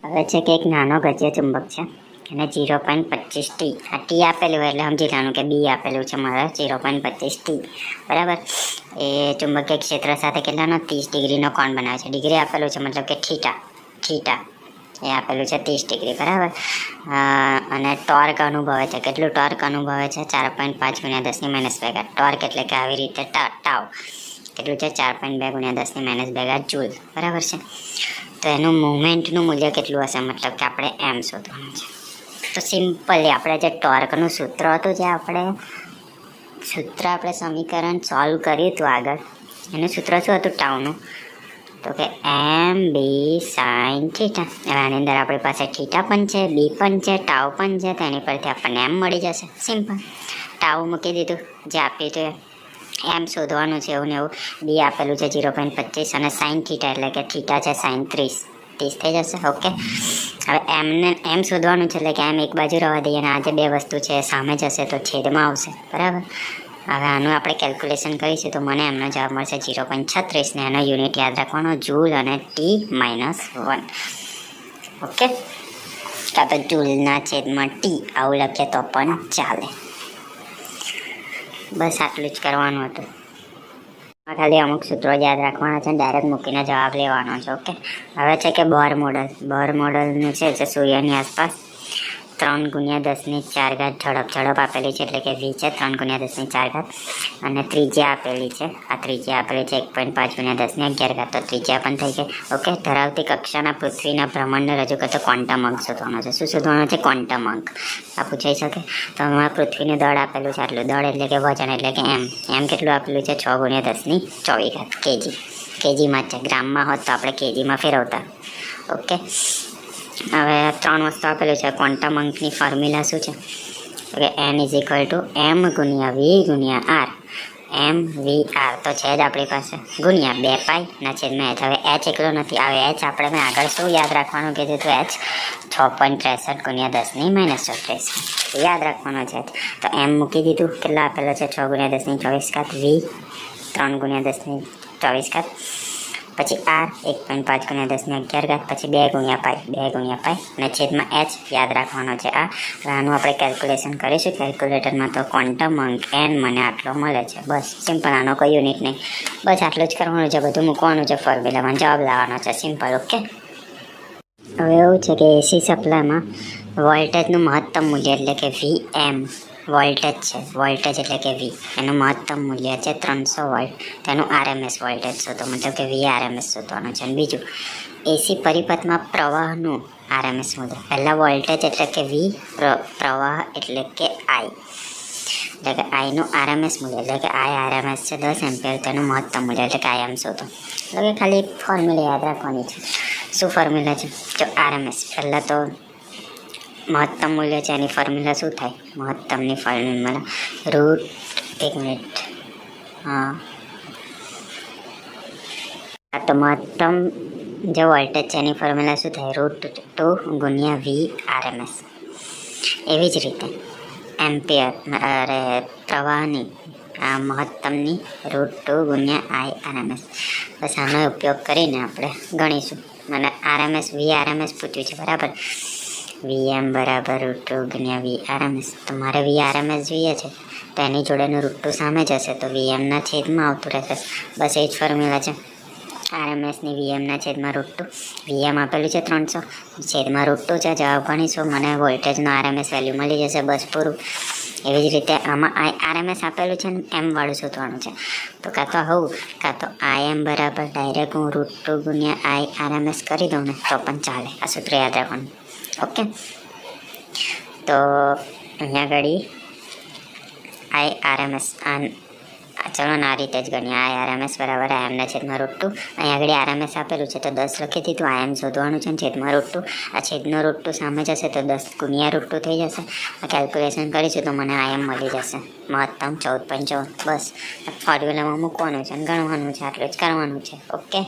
હવે છે કે એક નાનો ગજ્ય ચુંબક છે અને 0.25 ટી, આ ટી આપેલું હોય એટલે સમજી લેવાનું કે બી આપેલું છે મારે 0.25 ટી, બરાબર. એ ચુંબકીય ક્ષેત્ર સાથે કેટલાનો 30 ડિગ્રીનો કોણ બનાવે છે. ડિગ્રી આપેલું છે મતલબ કે થીટા એ આપેલું છે 30 ડિગ્રી, બરાબર. અને ટોર્ક અનુભવે છે, કેટલું ટોર્ક અનુભવે છે 4.5 × 10⁻². ટોર્ક એટલે કે આવી રીતે ટાવ કેટલું છે 4.2 × 10⁻², જૂલ, બરાબર છે. તો એનું મુવમેન્ટનું મૂલ્ય કેટલું હશે, મતલબ કે આપણે એમ શોધવાનું છે. તો સિમ્પલી આપણે જે ટોર્કનું સૂત્ર હતું, જે આપણે સમીકરણ સોલ્વ કર્યું હતું આગળ, એનું સૂત્ર શું હતું ટાઉનું, તો કે એમ બી સાઇન થીટા. હવે આની અંદર આપણી પાસે થીટા પણ છે, બી પણ છે, ટાવ પણ છે, તો એની પરથી આપણને એમ મળી જશે. સિમ્પલ, ટાવ મૂકી દીધું, જે આપ્યું હતું એમ શોધવાનું છે. એવું ને એવું બી આપેલું છે 0.25 અને સાઇન થીટા એટલે કે થીટા છે સાઇન 30 થઈ જશે. ઓકે, હવે એમને એમ શોધવાનું છે એટલે કે એમ એક બાજુ રહેવા દઈએ અને આ જે બે વસ્તુ છે સામે જશે તો છેદમાં આવશે, બરાબર. હવે આનું આપણે કેલ્ક્યુલેશન કરીશું તો મને એમનો જવાબ મળશે 0.36 ને એનો યુનિટ યાદ રાખવાનો જૂલ અને T-1. ઓકે, કાં તો જૂલના છેદમાં ટી આવું લખીએ તો પણ ચાલે. બસ આટલું જ કરવાનું હતું. ખાલી અમુક સૂત્રો યાદ રાખવાના છે, ડાયરેક્ટ મૂકીને જવાબ લેવાનો છે. ઓકે, હવે છે કે બોર મોડલનું છે જે સૂર્યની આસપાસ 3×10⁴ ઝડપ આપેલી છે, એટલે કે વી છે 3×10⁴, અને ત્રિજ્યા આપેલી છે, આ ત્રિજ્યા આપેલી છે 1.5×10⁻11, તો ત્રિજ્યા પણ થઈ ગઈ. ઓકે, ધરાવતી કક્ષાના પૃથ્વીના બ્રહ્માંડને રજૂ કરતો ક્વોન્ટમ અંક શોધવાનો છે. શું શોધવાનો છે? ક્વોન્ટમ અંક. આ પૂછાઈ શકે. તો અમારા પૃથ્વીનું દળ આપેલું છે આટલું, દળ એટલે કે વજન એટલે કે એમ કેટલું આપેલું છે 6×10⁴ કેજીમાં છે. ગ્રામમાં હોત તો આપણે કેજીમાં ફેરવતા. ઓકે, હવે 3 વસ્તુ આપેલું છે. ક્વોન્ટમ અંકની ફોર્મ્યુલા શું છે? કે n = m × v × r. mvr તો છે જ આપણી પાસે, ગુણ્યા 2π/h. હવે h એકલો નથી, આવે h આપણે મેં આગળ શું યાદ રાખવાનું કીધું હતું? h 6.63 × 10⁻²36 યાદ રાખવાનો છે. તો m મૂકી દીધું, કેટલા આપેલો છે 6×10⁴, v 3×10⁴, પછી r 1.5×10⁻11, પછી 2×π અને છેદમાં h યાદ રાખવાનો છે. આનું આપણે કેલ્ક્યુલેશન કરીશું કેલ્ક્યુલેટરમાં, તો ક્વોન્ટમ અંક n મને આટલો મળે છે. બસ સિમ્પલ, આનો કોઈ યુનિટ નહીં, બસ આટલું જ કરવાનું છે. બધું મૂકવાનું છે ફોર્મ્યુલામાં, જવાબ લાવવાનો છે. સિમ્પલ. ઓકે, હવે એવું છે કે એસી સપ્લાયમાં વોલ્ટેજનું મહત્તમ મૂલ્ય એટલે કે Vm, વોલ્ટેજ છે, વોલ્ટેજ એટલે કે વી, એનું મહત્તમ મૂલ્ય છે 300 વોલ્ટ. તેનું આરએમએસ વોલ્ટેજ શોધો, મતલબ કે VRMS શોધવાનું છે. અને બીજું, એસી પરિપથમાં પ્રવાહનું આરએમએસ મૂલ્ય. પહેલાં વોલ્ટેજ એટલે કે વી, પ્રવાહ એટલે કે આઈ, એટલે કે આઈનું આરએમએસ મૂલ્ય એટલે કે આરએમએસ છે 10 એમ્પિયર, તેનું મહત્તમ મૂલ્ય એટલે કે આઈએમ શોધો. એટલે કે ખાલી ફોર્મ્યુલા યાદ રાખવાની છે. શું ફોર્મ્યુલા છે? જો આરએમએસ, પહેલાં તો મહત્તમ મૂલ્ય છે, એની ફોર્મ્યુલા શું થાય? મહત્તમની ફોર્મ્યુલા રૂટ, એક મિનિટ, તો મહત્તમ જે વોલ્ટેજ છે એની ફોર્મ્યુલા શું થાય? √2 × VRMS. એવી જ રીતે એમ્પિયર પ્રવાહની મહત્તમની √2 × IRMS. બસ આનો ઉપયોગ કરીને આપણે ગણીશું. મને આરએમએસ VRMS પૂછ્યું છે, બરાબર. Vm = √2 × VRMS. તો મારે VRMS જોઈએ છે, તો એની જોડેનું √2 સામે જશે, તો Vmના છેદમાં આવતું રહેશે. બસ એ જ ફોર્મ્યુલા છે. આરએમએસની Vmના છેદમાં √2, Vm આપેલું છે 300, છેદમાં √2 છે. જવાબ ગણીશું, મને વોલ્ટેજનો આરએમએસ વેલ્યુ મળી જશે. બસ પૂરું. એવી જ રીતે આમાં આરએમએસ આપેલું છે ને એમ વાળું શોધવાનું છે. તો કાં તો Im બરાબર ડાયરેક્ટ હું √2 × IRMS કરી દઉં ને તો પણ ચાલે. આ સૂત્ર યાદ રાખવાનું. ઓકે, તો અહીંયા આગળ IRMS, ચલો આ રીતે જ ગણીએ. IRMS બરાબર Imના છેદમાં √2. અહીંયા આગળ આરએમએસ આપેલું છે તો 10 લખી દીધું. Im શોધવાનું છે છેદમાં √2. આ છેદનો √2 સામે જશે તો 10 × √2 થઈ જશે. આ કેલ્ક્યુલેશન કરીશું તો મને Im મળી જશે મહત્તમ 14.14. બસ ફોર્મ્યુલામાં મૂકવાનું છે અને ગણવાનું છે. આટલું જ કરવાનું છે. ઓકે.